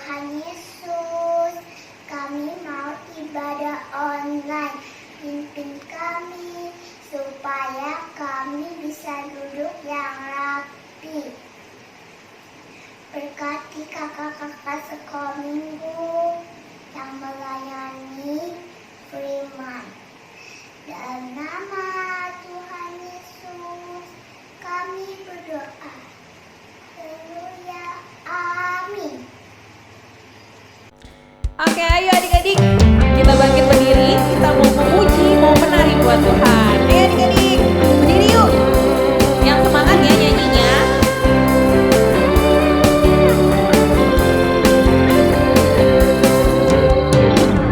Tuhan Yesus. Kami mau ibadah online. Pimpin kami supaya kami bisa duduk yang rapi. Berkati kakak-kakak sekolah minggu yang melayani firman. Dalam nama Tuhan Yesus kami berdoa. Haleluya. Amin. Oke, ayo adik-adik, kita bangkit berdiri, kita mau memuji, mau menari buat Tuhan. Ayo adik-adik, berdiri yuk. Yang semangat ya nyanyinya.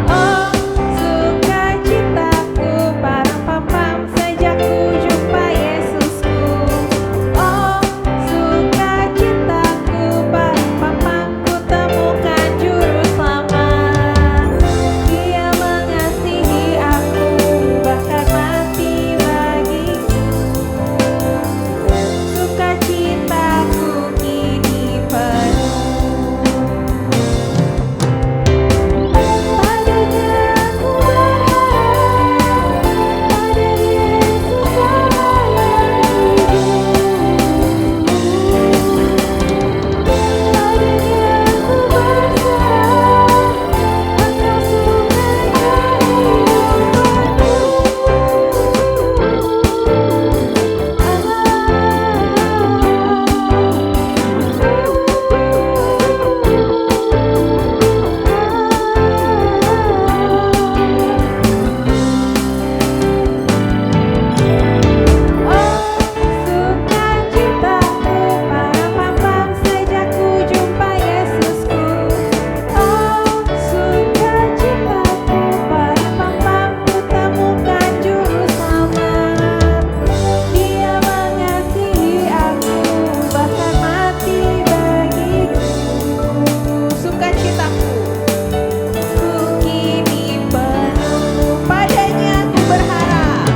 Oh, sukacitaku, param-pam-pam, sejak ku jumpa Yesusku. Oh, sukacitaku, param-pam-pam, ku temukan juru selamat. Dia mengasihi aku, bahkan mati bagiku. Sukacitaku kini penuh. Padanya aku berharap, pada Yesus selamanya hidupku. Padanya aku berserah, Engkau sukanya Oh, sukacitaku, param-pam-pam, sejak ku jumpa Yesusku. Oh, sukacitaku, param-pam-pam, ku temukan juru selamat. Dia mengasihi aku, bahkan mati bagiku. Sukacitaku ku kini penuh, padanya ku berharap.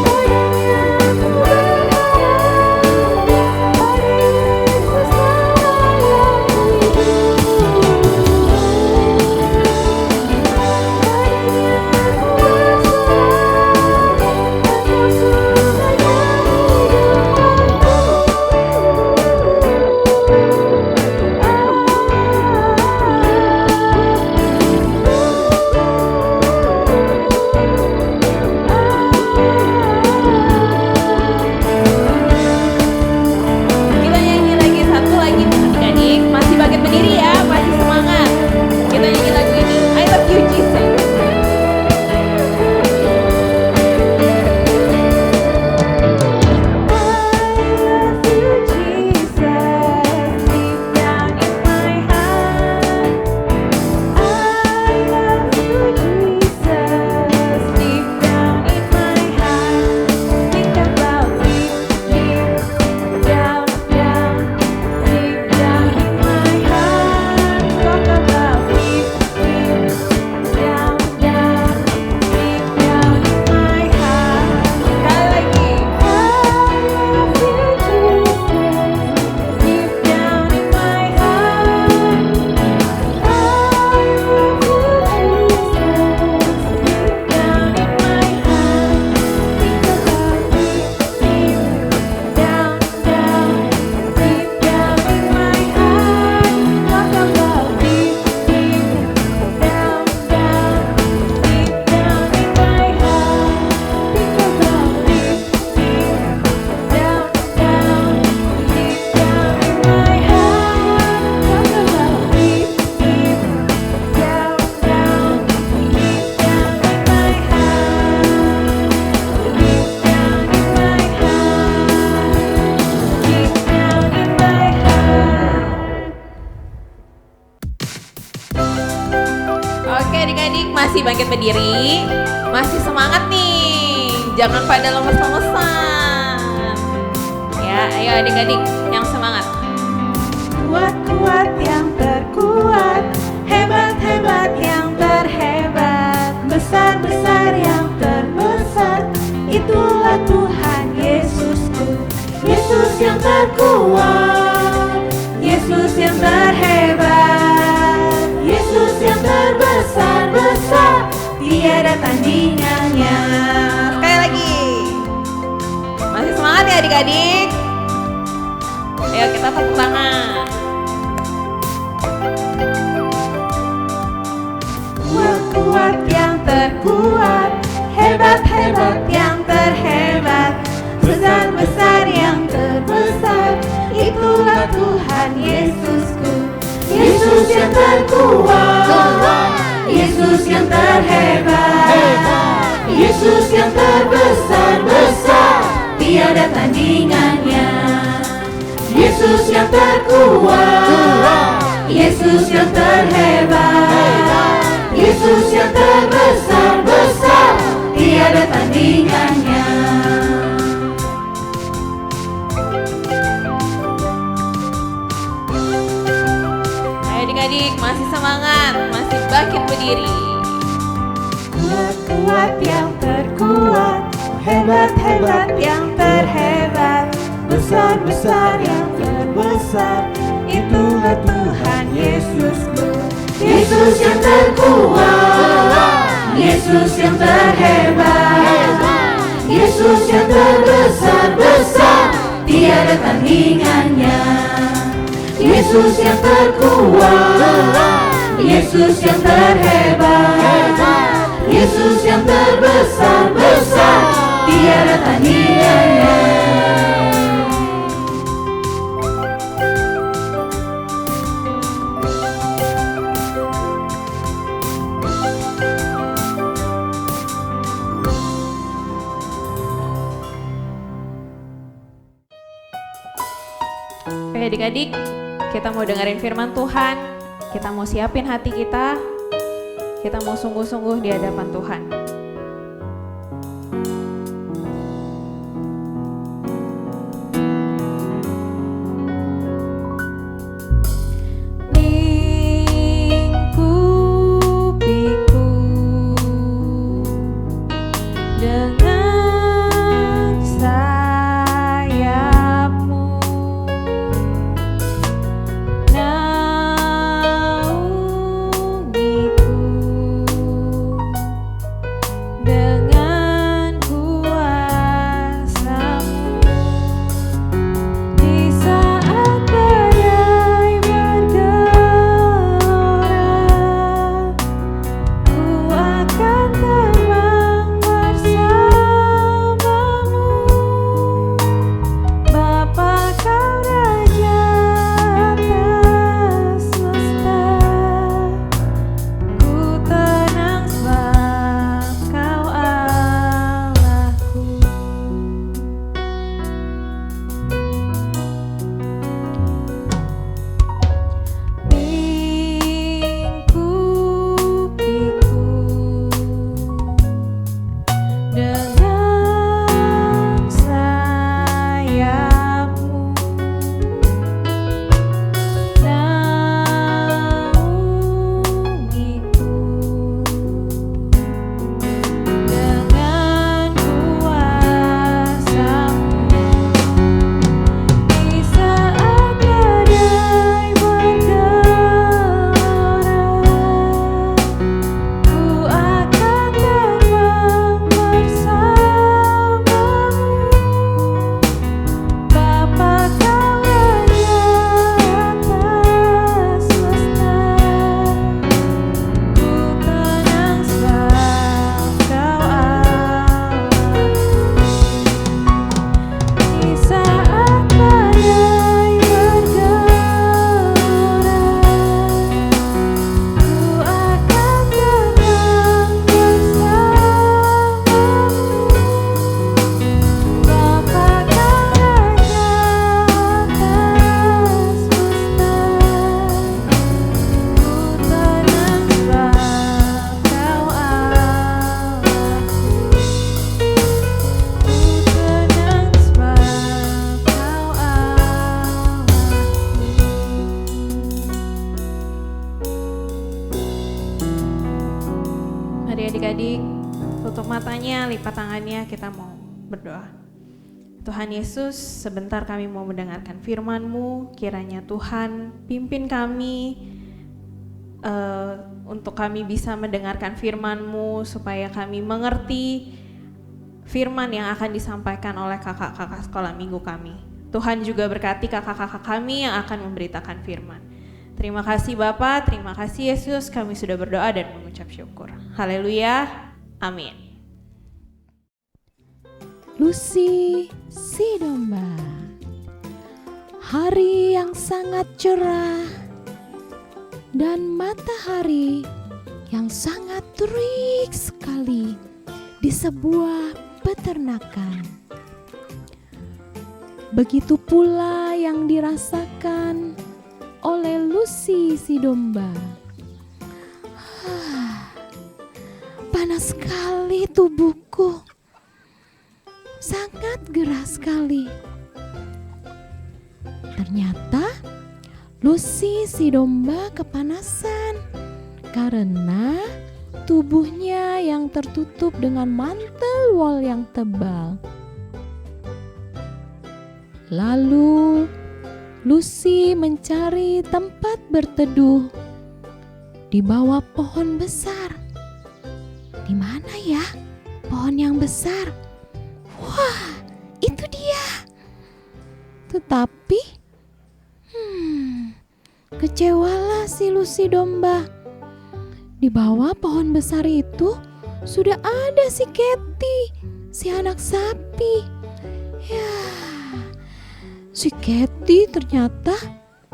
Padanya aku berharap, pada Yesus selamanya hidupku. Padanya aku berserah, Engkau sukanya Kita nyanyi lagi satu lagi adik-adik. Masih bangkit berdiri ya, masih semangat. Kita nyanyi lagu ini, I love you Jesus. Oke adik-adik, masih bangkit berdiri, masih semangat nih, jangan pada lemes-lemesan. Ya, ayo adik-adik yang semangat. Kuat-kuat yang terkuat, hebat-hebat yang terhebat, besar-besar yang terbesar, itulah Tuhan Yesusku. Yesus yang terkuat, Yesus yang terhebat. terkuat, hebat-hebat yang terhebat, besar-besar yang terbesar, itulah Tuhan Yesusku. Yesus yang terkuat, Yesus yang terhebat, Yesus yang terbesar-besar, tiada tandingannya. Yesus yang terkuat, Yesus yang terhebat, Yesus yang terbesar-besar, tiada tandingannya. Ayo adik-adik, masih semangat, masih bangkit berdiri. Kuat-kuat yang terkuat, hebat-hebat yang terhebat, besar-besar yang terbesar, itulah Tuhan Yesusku. Yesus yang terkuat, Yesus yang terhebat, Yesus yang terbesar-besar, tiada tandingannya. Yesus yang terkuat, Yesus yang terhebat, Yesus yang terbesar-besar, tiada tandingannya. Oke adik-adik, kita mau dengerin firman Tuhan, kita mau siapin hati kita mau sungguh-sungguh di hadapan Tuhan. Lingkupiku dengan sayapmu, naungiku dengan kuasa-Mu. Di saat badai bergelora, ku akan terbang bersama-Mu. Bapa, Kau Raja atas semesta, ku tenang sebab Kau Allahku. Lingkupiku dengan sayapmu, naungiku dengan kuasa-Mu. Di saat badai bergelora, ku akan terbang bersama-Mu. Bapa, Kau Raja atas semesta, ku tenang sebab Kau Allahku. Di saat badai bergelora, ku akan terbang bersama-Mu. Bapa, Kau Raja atas semesta, ku tenang sebab Kau Allahku. Ku tenang sebab Kau Allahku. Mari adik-adik, tutup matanya, lipat tangannya, kita mau berdoa. Tuhan Yesus, sebentar kami mau mendengarkan firman-Mu, kiranya Tuhan pimpin kami untuk kami bisa mendengarkan firman-Mu, supaya kami mengerti firman yang akan disampaikan oleh kakak-kakak sekolah minggu kami. Tuhan juga berkati kakak-kakak kami yang akan memberitakan firman. Terima kasih Bapa, terima kasih Yesus, kami sudah berdoa dan mengucap syukur. Haleluya. Amin. Lucy si domba. Hari yang sangat cerah dan matahari yang sangat terik sekali di sebuah peternakan. Begitu pula yang dirasakan oleh Lucy si domba. Panas sekali tubuhku, sangat gerah sekali. Ternyata Lucy si domba kepanasan karena tubuhnya yang tertutup dengan mantel wol yang tebal. Lalu Lucy mencari tempat berteduh di bawah pohon besar. Di mana ya pohon yang besar? Wah, itu dia. Tetapi kecewalah si Lucy domba. Di bawah pohon besar itu sudah ada si Katy, si anak sapi. Ya, si Katy ternyata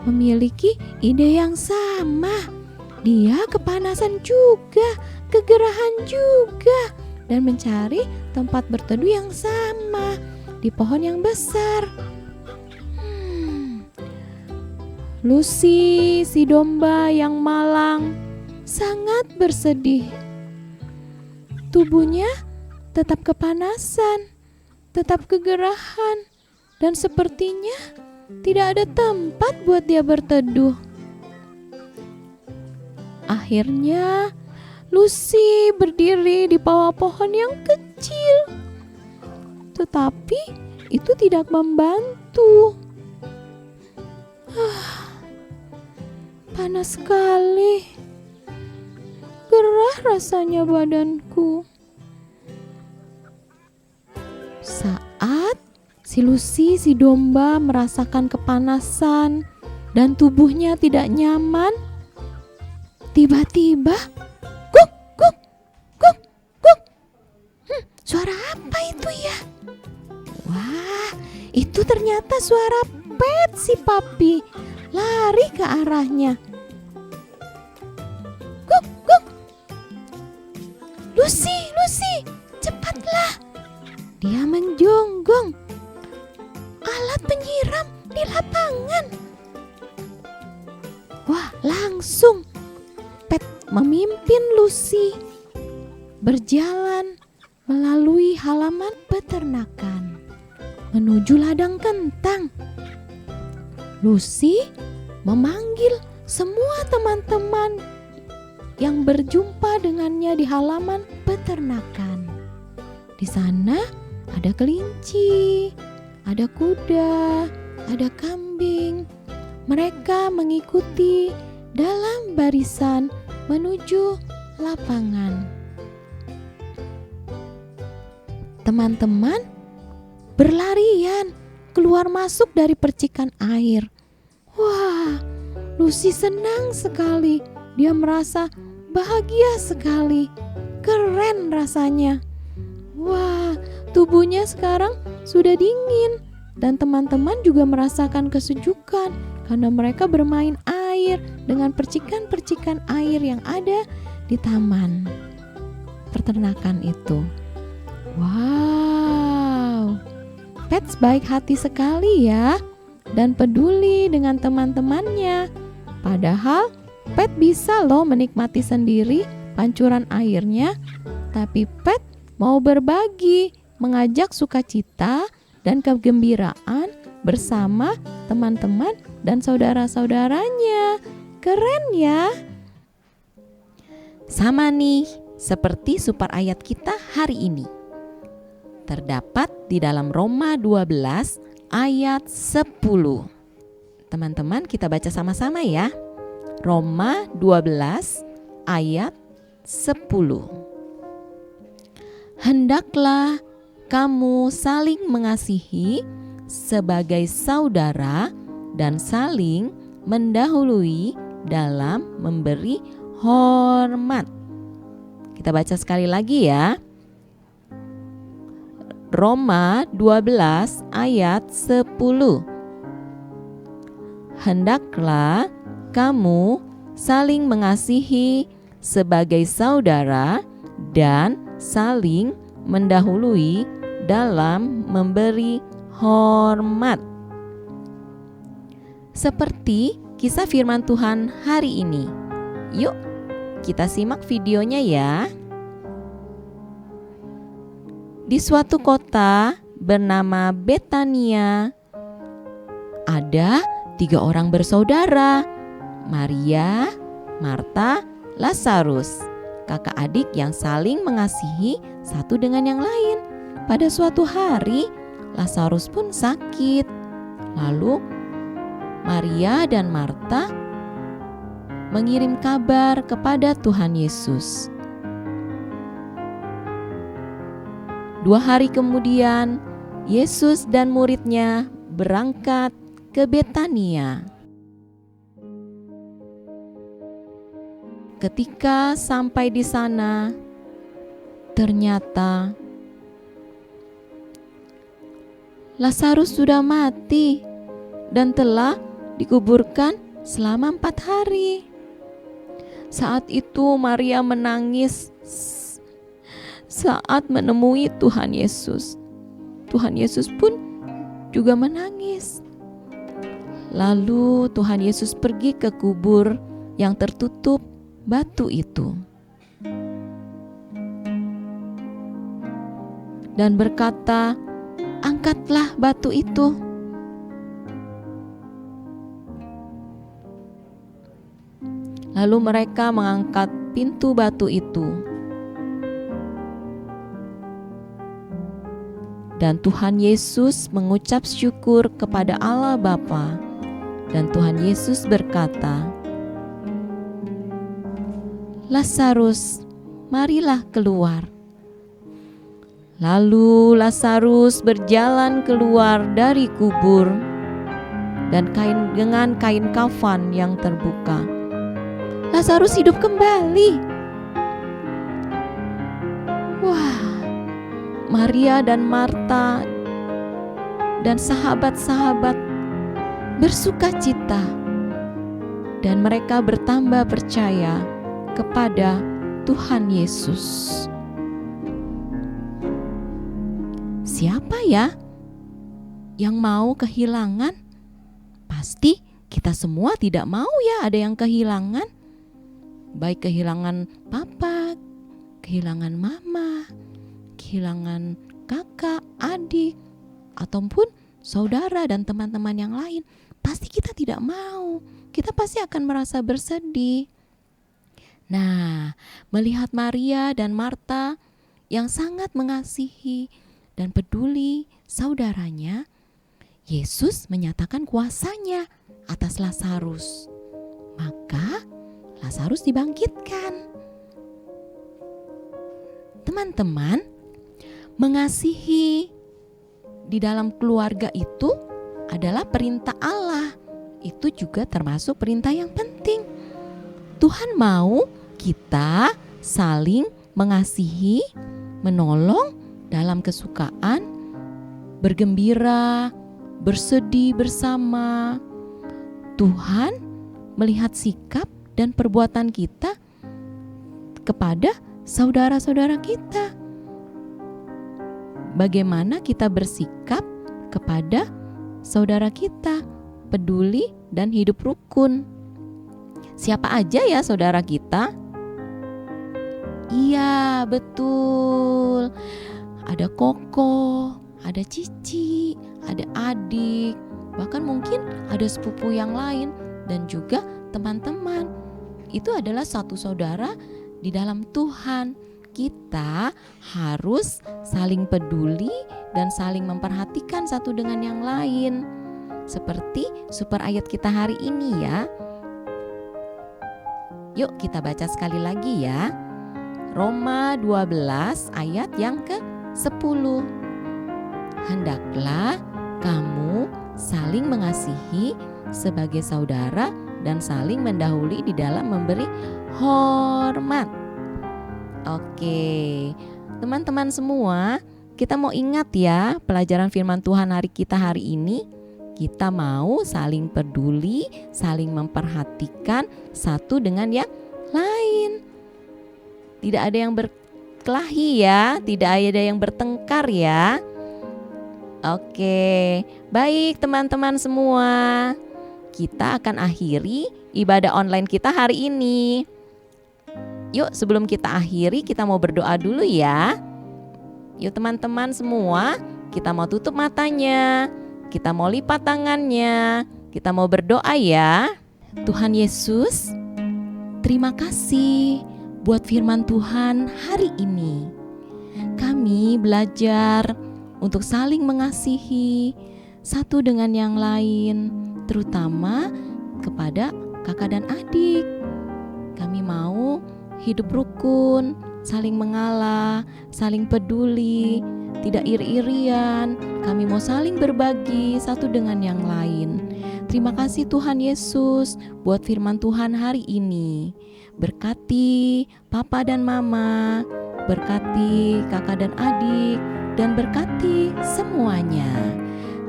memiliki ide yang sama. Dia kepanasan juga, kegerahan juga, dan mencari tempat berteduh yang sama di pohon yang besar. Lucy si domba yang malang sangat bersedih. Tubuhnya tetap kepanasan, tetap kegerahan, dan sepertinya tidak ada tempat buat dia berteduh. Akhirnya Lucy berdiri di bawah pohon yang kecil. Tetapi itu tidak membantu. Panas sekali. Gerah rasanya badanku. Saat si Lucy si domba merasakan kepanasan dan tubuhnya tidak nyaman, tiba-tiba guk guk guk guk. Suara apa itu ya? Wah, itu ternyata suara Pet si Papi. Lari ke arahnya. Guk guk. Lucy, Lucy, cepatlah. Dia menjonggong alat penyiram di lapangan. Wah, langsung Pet memimpin Lucy berjalan melalui halaman peternakan menuju ladang kentang. Lucy memanggil semua teman-teman yang berjumpa dengannya di halaman peternakan. Di sana ada kelinci, ada kuda, ada kambing. Mereka mengikuti dalam barisan menuju lapangan. Teman-teman berlarian keluar masuk dari percikan air. Wah, Lucy senang sekali. Dia merasa bahagia sekali. Keren rasanya. Wah, tubuhnya sekarang sudah dingin. Dan teman-teman juga merasakan kesejukan karena mereka bermain air dengan percikan-percikan air yang ada di taman peternakan itu. Wow, Pet baik hati sekali ya dan peduli dengan teman-temannya. Padahal Pet bisa loh menikmati sendiri pancuran airnya, tapi Pet mau berbagi, mengajak sukacita dan kegembiraan bersama teman-teman dan saudara-saudaranya. Keren ya. Sama nih seperti super ayat kita hari ini. Terdapat di dalam Roma 12 ayat 10. Teman-teman kita baca sama-sama ya. Roma 12 ayat 10. Hendaklah kamu saling mengasihi sebagai saudara dan saling mendahului dalam memberi hormat. Kita baca sekali lagi ya. Roma 12 ayat 10. Hendaklah kamu saling mengasihi sebagai saudara dan saling mendahului dalam memberi hormat. Seperti kisah firman Tuhan hari ini. Yuk, kita simak videonya ya. Di suatu kota bernama Betania, ada 3 orang bersaudara, Maria, Marta, Lazarus, kakak adik yang saling mengasihi satu dengan yang lain. Pada suatu hari, Lazarus pun sakit. Lalu Maria dan Marta mengirim kabar kepada Tuhan Yesus. 2 hari kemudian, Yesus dan muridnya berangkat ke Betania. Ketika sampai di sana, ternyata Lazarus sudah mati dan telah dikuburkan selama 4 hari. Saat itu Maria menangis saat menemui Tuhan Yesus. Tuhan Yesus pun juga menangis. Lalu Tuhan Yesus pergi ke kubur yang tertutup batu itu dan berkata, "Angkatlah batu itu." Lalu mereka mengangkat pintu batu itu. Dan Tuhan Yesus mengucap syukur kepada Allah Bapa. Dan Tuhan Yesus berkata, "Lazarus, marilah keluar." Lalu Lazarus berjalan keluar dari kubur dan dengan kain kafan yang terbuka. Lazarus hidup kembali. Wah, Maria dan Marta dan sahabat-sahabat bersuka cita dan mereka bertambah percaya kepada Tuhan Yesus. Siapa ya yang mau kehilangan? Pasti kita semua tidak mau ya ada yang kehilangan. Baik kehilangan papa, kehilangan mama, kehilangan kakak, adik, ataupun saudara dan teman-teman yang lain. Pasti kita tidak mau. Kita pasti akan merasa bersedih. Nah, melihat Maria dan Marta yang sangat mengasihi dan peduli saudaranya, Yesus menyatakan kuasanya atas Lazarus. Maka Lazarus dibangkitkan. Teman-teman, mengasihi di dalam keluarga itu adalah perintah Allah. Itu juga termasuk perintah yang penting. Tuhan mau kita saling mengasihi, menolong dalam kesukaan, bergembira, bersedih bersama. Tuhan melihat sikap dan perbuatan kita kepada saudara-saudara kita. Bagaimana kita bersikap kepada saudara kita, peduli dan hidup rukun. Siapa aja ya saudara kita? Iya, betul. Ada koko, ada cici, ada adik, bahkan mungkin ada sepupu yang lain dan juga teman-teman. Itu adalah satu saudara di dalam Tuhan. Kita harus saling peduli dan saling memperhatikan satu dengan yang lain. Seperti super ayat kita hari ini ya. Yuk kita baca sekali lagi ya. Roma 12 ayat yang ke-10. Hendaklah kamu saling mengasihi sebagai saudara dan saling mendahului di dalam memberi hormat. Oke, teman-teman semua, kita mau ingat ya pelajaran firman Tuhan kita hari ini. Kita mau saling peduli, saling memperhatikan satu dengan yang lain. Tidak ada yang berkelahi ya, tidak ada yang bertengkar ya. Oke, baik teman-teman semua. Kita akan akhiri ibadah online kita hari ini. Yuk sebelum kita akhiri kita mau berdoa dulu ya. Yuk teman-teman semua, kita mau tutup matanya. Kita mau lipat tangannya. Kita mau berdoa ya. Tuhan Yesus, terima kasih buat firman Tuhan hari ini. Kami belajar untuk saling mengasihi satu dengan yang lain, terutama kepada kakak dan adik. Kami mau hidup rukun, saling mengalah, saling peduli, tidak iri-irian. Kami mau saling berbagi satu dengan yang lain. Terima kasih Tuhan Yesus buat firman Tuhan hari ini. Berkati Papa dan Mama, berkati kakak dan adik, dan berkati semuanya.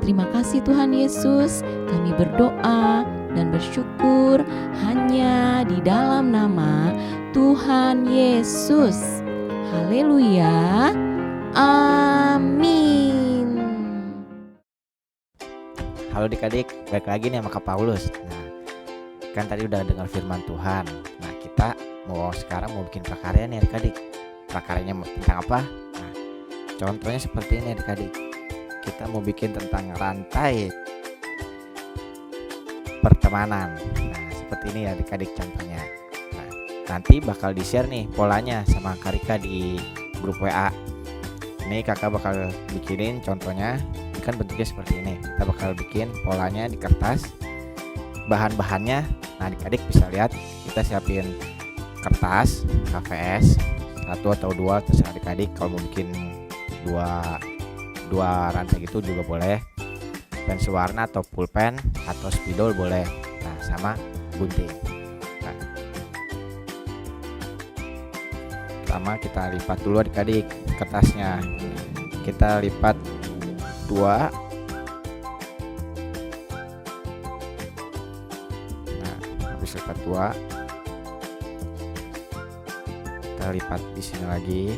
Terima kasih Tuhan Yesus, kami berdoa dan bersyukur hanya di dalam nama Tuhan Yesus. Haleluya. Amin. Halo adik-adik, balik lagi nih sama Kak Paulus. Nah, kan tadi udah dengar firman Tuhan. Nah, kita sekarang mau bikin prakarya nih adik-adik. Prakaryanya tentang apa? Nah, contohnya seperti ini adik-adik. Kita mau bikin tentang rantai pertemanan. Nah, seperti ini adik-adik contohnya. Nah, nanti bakal di-share nih polanya sama Kak Rika di grup WA. Ini kakak bakal bikinin contohnya. Ini kan bentuknya seperti ini. Kita bakal bikin polanya di kertas. Bahan-bahannya, nah adik-adik bisa lihat. Kita siapin kertas KVS 1 atau 2 terserah adik-adik. Kalau mau bikin dua rantai gitu juga boleh. Pensil warna atau pulpen atau spidol boleh. Nah, sama gunting. Nah, pertama kita lipat dulu adik-adik kertasnya. Kita lipat 2. Nah, habis lipat 2, kita lipat di sini lagi.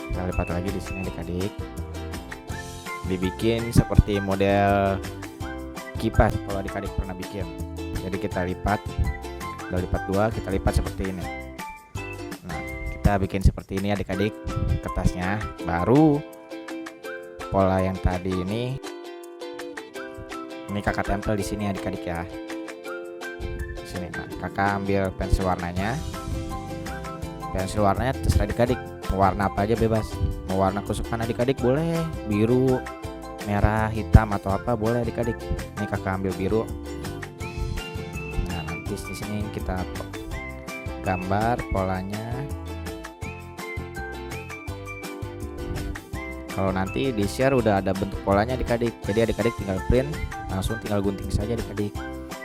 Kita lipat lagi di sini adik-adik. Dibikin seperti model kipas kalau adik-adik pernah bikin. Jadi kita lipat, udah lipat 2, kita lipat seperti ini. Nah, kita bikin seperti ini adik-adik kertasnya. Baru pola yang tadi ini kakak tempel di sini adik-adik ya. Di sini. Nah, kakak ambil pensil warnanya. Pensil warnanya terserah adik-adik. Mau warna apa aja bebas. Mau warna kesukaan adik-adik boleh, biru, merah, hitam atau apa boleh adik-adik. Ini kakak ambil biru. Nah, nanti di sini kita gambar polanya. Kalau nanti di share udah ada bentuk polanya adik-adik. Jadi adik-adik tinggal print, langsung tinggal gunting saja adik-adik.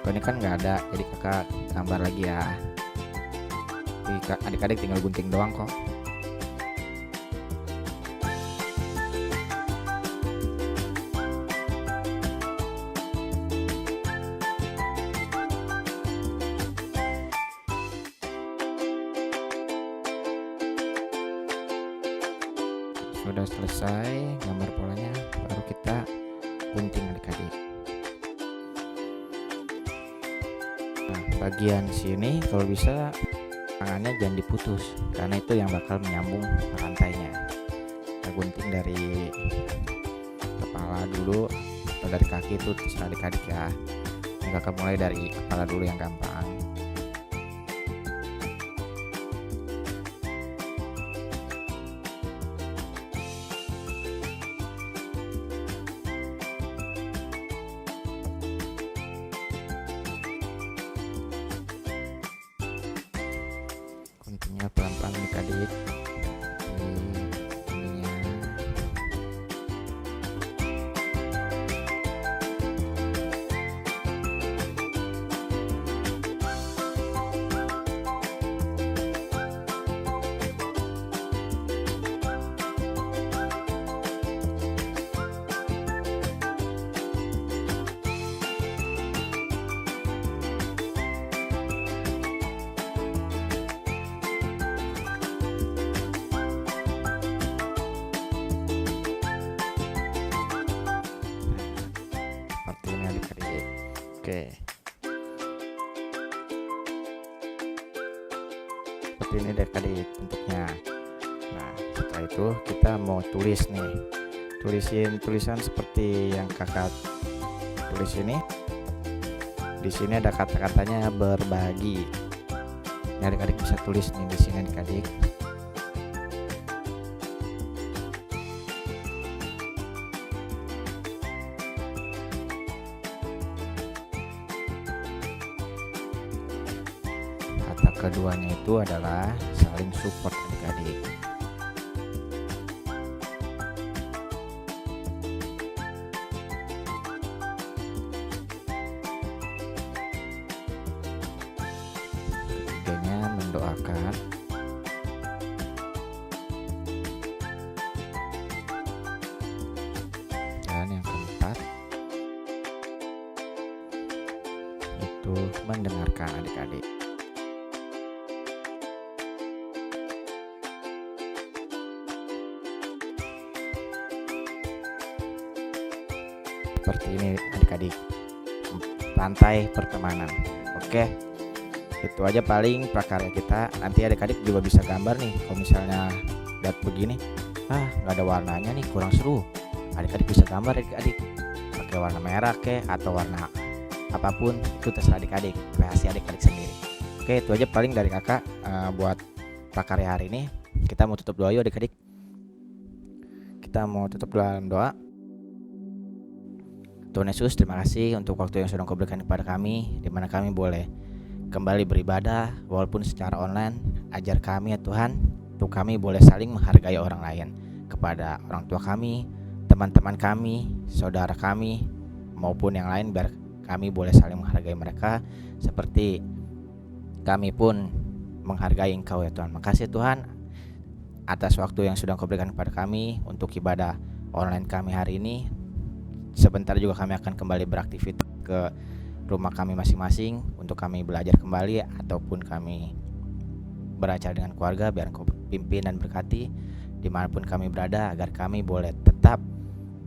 Kalau ini kan nggak ada, jadi kakak gambar lagi ya. Jadi adik-adik tinggal gunting doang kok. Sudah selesai gambar polanya, baru kita gunting adik-adik. Nah, bagian sini kalau bisa tangannya jangan diputus, karena itu yang bakal menyambung rantainya. Kita gunting dari kepala dulu atau dari kaki, itu terserah adik-adik ya. Ini kakak mulai dari kepala dulu yang gampang. Guntingnya pelan-pelan adik-adik. Ininya. Oke. Seperti ini adik-adik bentuknya. Nah, setelah itu kita mau tulis nih. Tulisin tulisan seperti yang kakak tulis ini. Di sini ada kata-katanya berbagi. Ini adik-adik bisa tulis nih di sini adik-adik. Kata keduanya itu adalah saling support adik-adik. Ketiganya mendoakan. Dan yang keempat itu mendengarkan adik-adik. Seperti ini adik-adik, rantai pertemanan. Oke, itu aja paling prakarya kita. Nanti adik-adik juga bisa gambar nih. Kalau misalnya lihat begini, nggak ada warnanya nih, kurang seru. Adik-adik bisa gambar adik-adik, pakai warna merah atau warna apapun, itu terserah adik-adik, kreasi adik-adik sendiri. Oke, itu aja paling dari kakak buat prakarya hari ini. Kita mau tutup doa yuk adik-adik. Kita mau tutup dalam doa. Tuhan Yesus, terima kasih untuk waktu yang sudah Kau berikan kepada kami, di mana kami boleh kembali beribadah walaupun secara online. Ajar kami ya Tuhan, untuk kami boleh saling menghargai orang lain, kepada orang tua kami, teman-teman kami, saudara kami, maupun yang lain, biar kami boleh saling menghargai mereka seperti kami pun menghargai Engkau ya Tuhan. Makasih Tuhan atas waktu yang sudah Kau berikan kepada kami untuk ibadah online kami hari ini. Sebentar juga kami akan kembali beraktivitas ke rumah kami masing-masing untuk kami belajar kembali ataupun kami beracara dengan keluarga. Biar Engkau pimpin dan berkati dimanapun kami berada, agar kami boleh tetap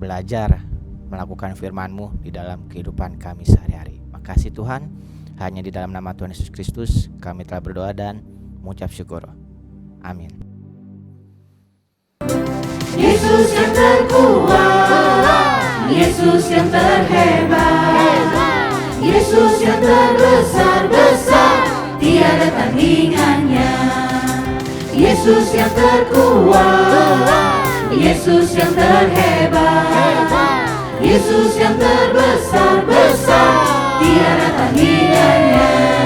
belajar melakukan firman-Mu di dalam kehidupan kami sehari-hari. Makasih Tuhan, hanya di dalam nama Tuhan Yesus Kristus kami telah berdoa dan mengucap syukur. Amin. Yesus yang terkuat, Yesus yang terhebat, Yesus yang terbesar-besar, tiada tandingannya. Yesus yang terkuat, Yesus yang terhebat, Yesus yang terbesar-besar, tiada tandingannya.